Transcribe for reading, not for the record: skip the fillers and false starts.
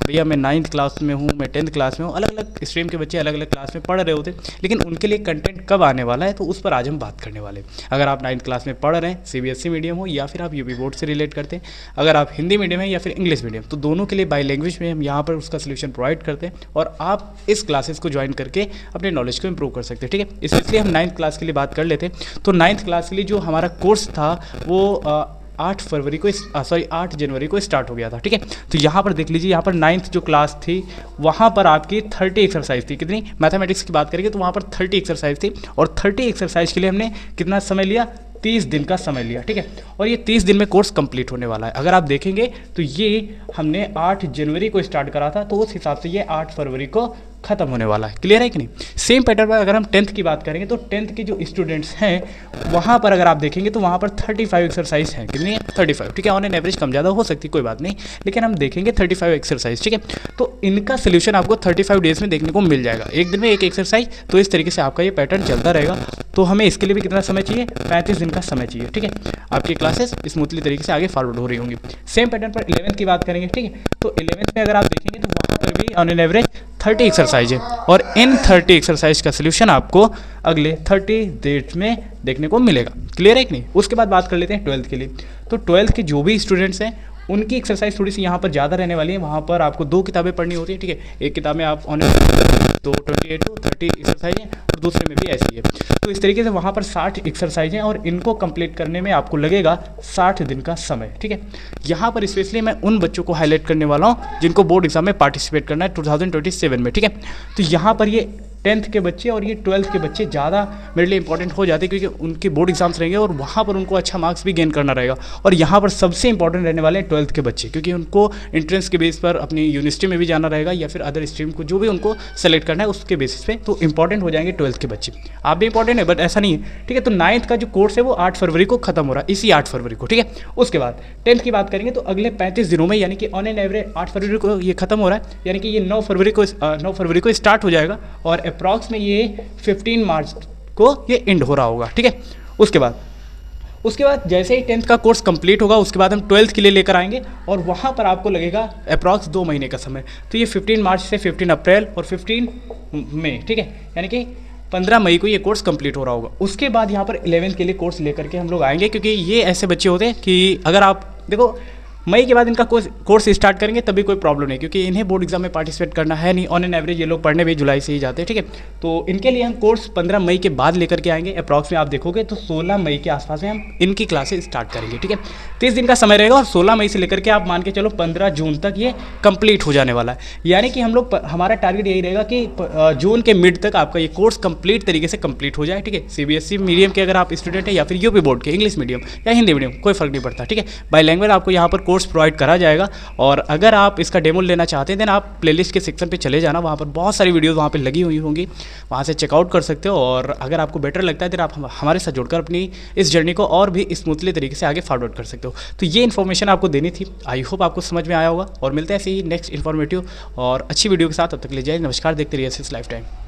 भैया मैं 9th class में हूँ, मैं 10th क्लास में हूँ, अलग अलग स्ट्रीम के बच्चे अलग अलग क्लास में पढ़ रहे होते, लेकिन उनके लिए कंटेंट कब आने वाला है तो उस पर आज हम बात करने वाले हैं। अगर आप 9th क्लास में पढ़ रहे हैं, CBSE मीडियम हो या फिर आप यूपी बोर्ड से रिलेट करते हैं, अगर आप हिंदी मीडियम है या फिर इंग्लिश मीडियम, तो दोनों के लिए बाई लैंग्वेज में हम यहाँ पर उसका सोल्यूशन प्रोवाइड करते हैं और आप इस क्लासेस को ज्वाइन करके अपने नॉलेज को इंप्रूव कर सकते हैं। ठीक है, इसलिए हम 9th क्लास के लिए बात कर लेते हैं। तो 9th क्लास के लिए जो हमारा कोर्स था वो 8 जनवरी को स्टार्ट हो गया था। ठीक है, तो यहाँ पर देख लीजिए, यहाँ पर 9th जो क्लास थी वहाँ पर आपकी 30 एक्सरसाइज थी। कितनी? मैथमेटिक्स की बात करेंगे तो वहाँ पर 30 एक्सरसाइज थी और 30 एक्सरसाइज के लिए हमने कितना समय लिया? 30 दिन का समय लिया। ठीक है, और ये 30 दिन में कोर्स कंप्लीट होने वाला है। अगर आप देखेंगे तो ये हमने 8 जनवरी को स्टार्ट करा था, तो उस हिसाब से ये 8 फरवरी को खत्म होने वाला है। क्लियर है कि नहीं? सेम पैटर्न पर अगर हम 10th की बात करेंगे तो 10th के जो स्टूडेंट्स हैं वहाँ पर अगर आप देखेंगे तो वहाँ पर 35 एक्सरसाइज हैं। कितनी है? 35। ठीक है, ऑन एन एवरेज कम ज़्यादा हो सकती है, कोई बात नहीं, लेकिन हम देखेंगे 35 एक्सरसाइज। ठीक है, तो इनका सोल्यूशन आपको 35 डेज में देखने को मिल जाएगा, एक दिन में एक एक्सरसाइज। तो इस तरीके से आपका ये पैटर्न चलता रहेगा। तो हमें इसके लिए भी कितना समय चाहिए? 35 दिन का समय चाहिए। ठीक है, आपकी क्लासेस स्मूथली तरीके से आगे फॉरवर्ड हो रही होंगी। सेम पैटर्न पर 11th की बात करेंगे। ठीक है, तो 11th में अगर आप देखेंगे तो वहाँ पर भी ऑन एन एवरेज 30 एक्सरसाइज है और इन 30 एक्सरसाइज का सोल्यूशन आपको अगले 30 डेज में देखने को मिलेगा। क्लियर है कि नहीं? उसके बाद बात कर लेते हैं 12th के लिए। तो 12th के जो भी स्टूडेंट्स हैं उनकी एक्सरसाइज थोड़ी सी यहाँ पर ज़्यादा रहने वाली है। वहाँ पर आपको 2 किताबें पढ़नी होती है। ठीक है, एक किताब में आप ऑन तो 28 to 30 एक्सरसाइज है और दूसरे में भी ऐसी है। तो इस तरीके से वहाँ पर 60 एक्सरसाइज हैं और इनको कंप्लीट करने में आपको लगेगा 60 दिन का समय। ठीक है, यहाँ पर स्पेशली मैं उन बच्चों को हाईलाइट करने वाला हूँ जिनको बोर्ड एग्जाम में पार्टिसिपेट करना है 2027 में। ठीक है, तो यहाँ पर ये 10th के बच्चे और ये 12th के बच्चे ज़्यादा मेरे लिए इंपॉर्टेंट हो जाते हैं, क्योंकि उनके बोर्ड एग्जाम्स रहेंगे और वहाँ पर उनको अच्छा मार्क्स भी गेन करना रहेगा। और यहाँ पर सबसे इंपॉर्टेंट रहने वाले हैं 12th के बच्चे, क्योंकि उनको एंट्रेंस के बेस पर अपनी यूनिवर्सिटी में भी जाना रहेगा या फिर अदर स्ट्रीम को जो भी उनको सेलेक्ट करना है उसके बेसिस पे, तो इंपॉर्टेंट हो जाएंगे 12th के बच्चे। आप भी इंपॉर्टेंट है, बट ऐसा नहीं है। ठीक है, तो 9th का जो कोर्स है वो 8 फरवरी को खत्म हो रहा है, इसी 8 फरवरी को। ठीक है, उसके बाद 10th की बात करेंगे तो अगले 35 दिनों में, यानी कि ऑन एन एवरेज 8 फरवरी को ये खत्म हो रहा है, यानी कि ये 9 फरवरी को स्टार्ट हो जाएगा और अप्रॉक्स में ये 15 मार्च को ये एंड हो रहा होगा। ठीक है, उसके बाद जैसे ही 10th का कोर्स कंप्लीट होगा उसके बाद हम 12th के लिए लेकर आएंगे और वहाँ पर आपको लगेगा अप्रॉक्स 2 महीने का समय। तो ये 15 मार्च से 15 अप्रैल और 15 मई। ठीक है, यानी कि 15 मई को ये कोर्स कंप्लीट हो रहा होगा। उसके बाद यहाँ पर 11th के लिए कोर्स लेकर के हम लोग आएंगे, क्योंकि ये ऐसे बच्चे होते हैं कि अगर आप देखो मई के बाद इनका कोर्स स्टार्ट करेंगे तभी कोई प्रॉब्लम नहीं, क्योंकि इन्हें बोर्ड एग्जाम में पार्टिसिपेट करना है नहीं। ऑन एन एवरेज ये लोग पढ़ने भी जुलाई से ही जाते हैं। ठीक है, तो इनके लिए हम कोर्स 15 मई के बाद लेकर के आएंगे। अप्रॉक्स में आप देखोगे तो 16 मई के आसपास में हम इनकी क्लासेस स्टार्ट करेंगे। ठीक है, 30 दिन का समय रहेगा और 16 मई से लेकर के आप मान के चलो 15 जून तक ये कंप्लीट हो जाने वाला है। यानी कि हम लोग हमारा टारगेट यही रहेगा कि जून के मिड तक आपका ये कोर्स कंप्लीट तरीके से कंप्लीट हो जाए। ठीक है, CBSE मीडियम के अगर आप स्टूडेंट हैं या फिर यूपी बोर्ड के इंग्लिश मीडियम या हिंदी मीडियम, कोई फर्क नहीं पड़ता। ठीक है, बाय लैंग्वेज आपको यहाँ पर कोर्स प्रोवाइड करा जाएगा। और अगर आप इसका डेमो लेना चाहते हैं देन आप प्लेलिस्ट के सेक्शन पे चले जाना, वहाँ पर बहुत सारी वीडियोस वहाँ पे लगी हुई होंगी, वहाँ से चेकआउट कर सकते हो। और अगर आपको बेटर लगता है देन आप हमारे साथ जुड़कर अपनी इस जर्नी को और भी स्मूथली तरीके से आगे फॉरवर्ड कर सकते हो। तो ये इन्फॉर्मेशन आपको देनी थी, आई होप आपको समझ में आया होगा और मिलते हैं ऐसे ही नेक्स्ट इन्फॉर्मेटिव और अच्छी वीडियो के साथ। तब तक ले जाए नमस्कार, देखते रहिए एसएस लाइफ टाइम।